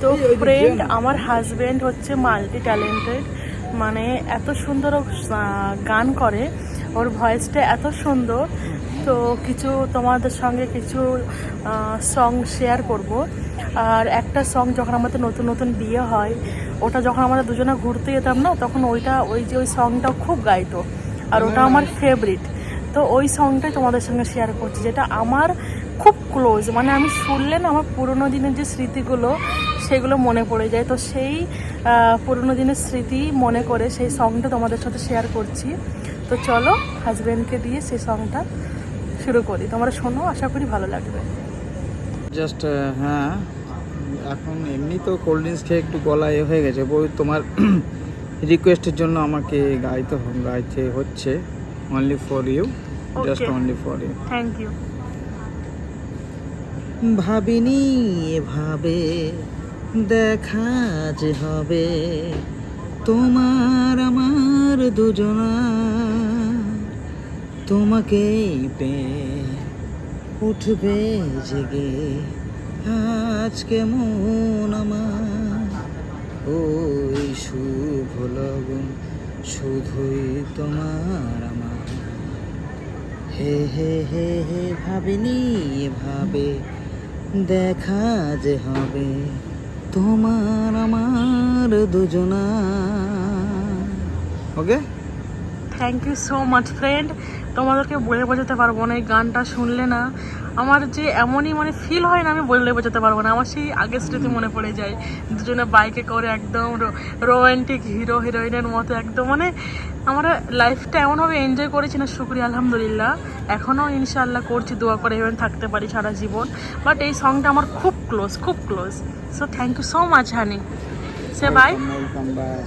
তো ফ্রেন্ড, আমার হাজব্যান্ড হচ্ছে মাল্টি ট্যালেন্টেড, মানে এত সুন্দর গান করে, ওর ভয়েসটা এত সুন্দর। তো কিছু তোমাদের সঙ্গে কিছু সং শেয়ার করব। আর একটা সং যখন আমাদের নতুন নতুন বিয়ে হয়, ওটা যখন আমরা দুজনে ঘুরতে যেতাম না, তখন ওই সংটাও খুব গাইতো, আর ওটা আমার ফেভারিট। তো ওই সংটাই তোমাদের সঙ্গে শেয়ার করছি, যেটা আমার খুব ক্লোজ, মানে আমি শুনলে না আমার পুরোনো দিনের যে স্মৃতিগুলো সেগুলো মনে পড়ে যায়। তো সেই পুরোনো দিনের স্মৃতি মনে করে সেই সংটা তোমাদের সাথে শেয়ার করছি। তো চলো হাজব্যান্ডকে দিয়ে সেই সংটা শুরু করি, তোমরা শোনো, আশা করি ভালো লাগবে। জাস্ট হ্যাঁ, এখন এমনি তো কোল্ড ড্রিঙ্কস খেয়ে একটু গলা হয়ে গেছে, বই তোমার রিকোয়েস্টের জন্য আমাকে গাইতে হচ্ছে। Only for you, just only for you. Thank you. ভাবিনি এভাবে দেখা যে হবে তোমার আমার দুজনা, তোমাকেই পেয়ে উঠবে জেগে আজকে মন আমার, ওই শুভ লগন শুধুই তোমার আমার। হে হে হে হে ভাবিনি এভাবে দেখা যে হবে তোমার আমার দুজনা। Okay, thank you so much friend. তোমাদেরকে বলে বোঝাতে পারবো না, এই গানটা শুনলে না আমার যে এমনই মানে ফিল হয় না, আমি বলে বোঝাতে পারবো না। আমার সেই আগের স্মৃতি মনে পড়ে যায়, দুজনে বাইকে করে একদম রোমান্টিক হিরো হিরোইনের মতো একদম, মানে আমরা লাইফটা এমনভাবে এনজয় করেছি না, শুক্রিয়া আলহামদুলিল্লাহ। এখনও ইনশাআল্লাহ করছি, দোয়া করে এভাবে থাকতে পারি সারা জীবন। বাট এই সংটা আমার খুব ক্লোজ, খুব close. So thank you so much honey. Say bye. Welcome by.